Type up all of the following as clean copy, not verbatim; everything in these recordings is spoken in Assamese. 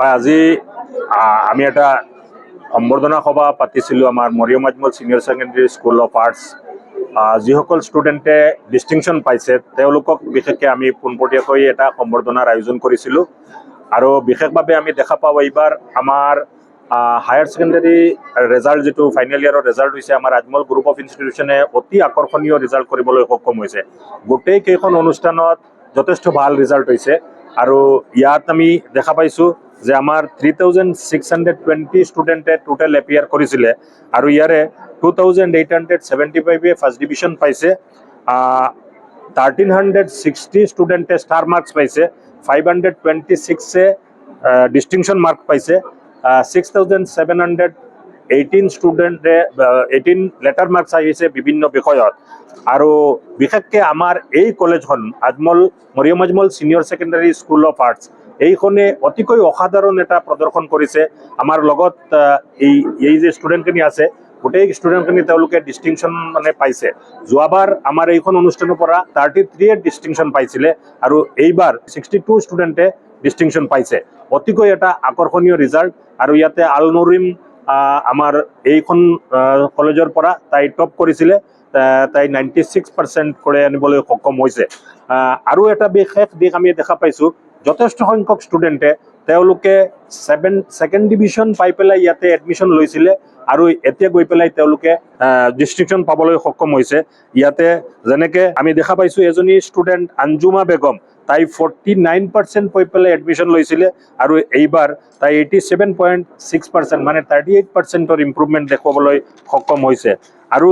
আজি আমি এটা সম্বৰ্ধনা সভা পাতিছিলোঁ আমাৰ Mariam Ajmal senior secondary school of arts. যিসকল ষ্টুডেণ্টে ডিষ্টিংশ্যন পাইছে তেওঁলোকক বিশেষকৈ আমি পোনপটীয়াকৈ এটা সম্বৰ্ধনাৰ আয়োজন কৰিছিলোঁ। আৰু বিশেষভাৱে আমি দেখা পাওঁ এইবাৰ আমাৰ হায়াৰ ছেকেণ্ডেৰী ৰেজাল্ট যিটো ফাইনেল ইয়াৰৰ ৰেজাল্ট হৈছে আমাৰ আজমল গ্ৰুপ অফ ইনষ্টিটিউশ্যনে অতি আকৰ্ষণীয় ৰিজাল্ট কৰিবলৈ সক্ষম হৈছে। গোটেই কেইখন অনুষ্ঠানত যথেষ্ট ভাল ৰিজাল্ট হৈছে আৰু ইয়াত আমি দেখা পাইছোঁ যে আমাৰ 3620 ষ্টুডেণ্টে টোটেল এপিয়াৰ কৰিছিলে আৰু ইয়াৰে 2875 ফাৰ্ষ্ট ডিভিজন পাইছে, 1360 ষ্টুডেণ্টে ষ্টাৰ মাৰ্কছ পাইছে, 526 ডিষ্টিংশ্যন মাৰ্ক পাইছে, 6718 ষ্টুডেণ্টে 18 লেটাৰ মাৰ্কছ আহিছে বিভিন্ন বিষয়ত। আৰু বিশেষকৈ আমাৰ এই কলেজখন Mariam Ajmal senior secondary school of arts এইখনে অতিকৈ অসাধাৰণ এটা প্ৰদৰ্শন কৰিছে। আমাৰ লগত এই যে ষ্টুডেণ্টখিনি আছে গোটেই ষ্টুডেণ্টখিনি তেওঁলোকে ডিষ্টিংশ্যন পাইছে। যোৱাবাৰ আমাৰ এইখন অনুষ্ঠানৰ পৰা 33 ডিষ্টিংশ্যন পাইছিলে আৰু এইবাৰ 62 ষ্টুডেণ্টে ডিষ্টিংশ্যন পাইছে। অতিকৈ এটা আকৰ্ষণীয় ৰিজাল্ট। আৰু ইয়াতে আল নৰিম আমাৰ এইখন কলেজৰ পৰা তাই টপ কৰিছিলে, তাই 96% কৰি আনিবলৈ সক্ষম হৈছে। আৰু এটা বিশেষ দিশ আমি দেখা পাইছোঁ, যথেষ্ট সংখ্যক ষ্টুডেণ্টে তেওঁলোকে ছেকেণ্ড ডিভিজন পাই পেলাই ইয়াতে এডমিশ্যন লৈছিলে আৰু এতিয়া গৈ পেলাই তেওঁলোকে ডিষ্টিংশ্যন পাবলৈ সক্ষম হৈছে। ইয়াতে যেনেকৈ আমি দেখা পাইছোঁ এজনী ষ্টুডেণ্ট আঞ্জুমা বেগম, তাই 49% পাই পেলাই এডমিশ্যন লৈছিলে আৰু এইবাৰ তাই 87.6% মানে 38%ৰ ইম্প্ৰুভমেণ্ট দেখুৱাবলৈ সক্ষম হৈছে। আৰু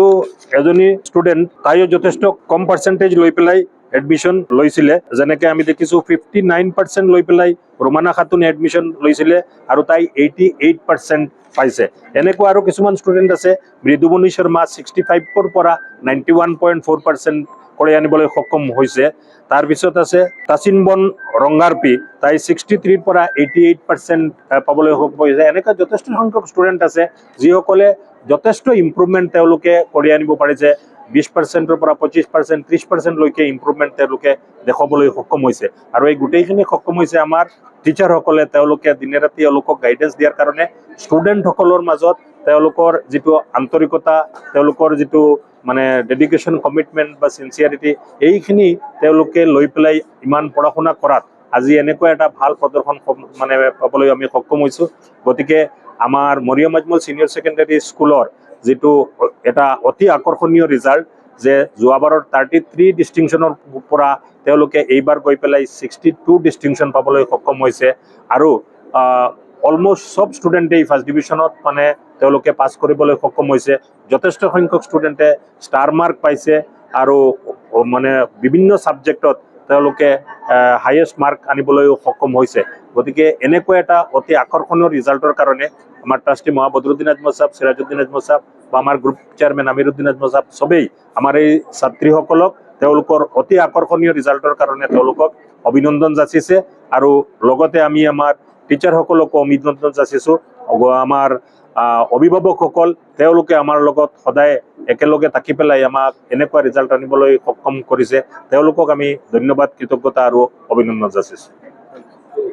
এজনী ষ্টুডেণ্ট তাইও যথেষ্ট কম পাৰ্চেণ্টেজ লৈ পেলাই এডমিশ্যন লৈছিলে, যেনেকৈ আমি দেখিছোঁ 59% লৈ পেলাই ৰোমানা খাতুনে এডমিশ্যন লৈছিলে আৰু তাই 88% পাইছে। এনেকুৱা আৰু কিছুমান ষ্টুডেণ্ট আছে, মৃদুমণি শৰ্মা 65ৰ পৰা 91.4% কৰি আনিবলৈ সক্ষম হৈছে। তাৰপিছত আছে তাচিনবন ৰংগাৰপি, তাই 63ৰ পৰা 88% পাবলৈ সক্ষম হৈছে। এনেকুৱা যথেষ্ট সংখ্যক ষ্টুডেণ্ট আছে যিসকলে যথেষ্ট ইম্প্ৰুভমেণ্ট তেওঁলোকে কৰি আনিব পাৰিছে। 20%ৰ পৰা 25%, 30% লৈকে ইম্প্ৰুভমেণ্ট তেওঁলোকে দেখুৱাবলৈ সক্ষম হৈছে। আৰু এই গোটেইখিনি সক্ষম হৈছে আমাৰ টিচাৰসকলে। তেওঁলোকে দিনে ৰাতি তেওঁলোকক গাইডেঞ্চ দিয়াৰ কাৰণে ষ্টুডেণ্টসকলৰ মাজত তেওঁলোকৰ যিটো আন্তৰিকতা, তেওঁলোকৰ যিটো ডেডিকেশ্যন, কমিটমেণ্ট বা চিনচিয়াৰিটি, এইখিনি তেওঁলোকে লৈ পেলাই ইমান পঢ়া শুনা কৰাত আজি এনেকুৱা এটা ভাল প্ৰদৰ্শন পাবলৈ আমি সক্ষম হৈছোঁ। গতিকে আমাৰ মৰিয়ম আজমল ছিনিয়ৰ ছেকেণ্ডেৰী স্কুলৰ যিটো এটা অতি আকৰ্ষণীয় ৰিজাল্ট, যে যোৱাবাৰৰ 33 ডিষ্টিংশ্যনৰ পৰা তেওঁলোকে এইবাৰ গৈ পেলাই 62 ডিষ্টিংশ্যন পাবলৈ সক্ষম হৈছে। আৰু অলমষ্ট চব ষ্টুডেণ্টেই ফাৰ্ষ্ট ডিভিজনত তেওঁলোকে পাছ কৰিবলৈ সক্ষম হৈছে। যথেষ্ট সংখ্যক ষ্টুডেণ্টে ষ্টাৰ মাৰ্ক পাইছে আৰু বিভিন্ন ছাবজেক্টত তেওঁলোকে হাইয়েষ্ট মাৰ্ক আনিবলৈও সক্ষম হৈছে। গতিকে এনেকুৱা এটা অতি আকৰ্ষণীয় ৰিজাল্টৰ কাৰণে আমাৰ ট্ৰাষ্টি বদৰুদ্দিন আজমল ছাহেব, চিৰাজউদ্দিন আজমল ছাহেব বা আমাৰ গ্ৰুপ চেয়াৰমেন আমিৰুদ্দিন আজমল ছাহেব চবেই আমাৰ এই ছাত্ৰীসকলক তেওঁলোকৰ অতি আকৰ্ষণীয় ৰিজাল্টৰ কাৰণে তেওঁলোকক অভিনন্দন যাচিছে। আৰু লগতে আমি আমাৰ টিচাৰসকলকো অভিনন্দন যাচিছোঁ। আমাৰ অভিভাৱকসকল তেওঁলোকে আমাৰ লগত সদায় একেলগে থাকি পেলাই আমাক এনেকুৱা ৰিজাল্ট আনিবলৈ সক্ষম কৰিছে। তেওঁলোকক আমি ধন্যবাদ, কৃতজ্ঞতা আৰু অভিনন্দন যাচিছোঁ।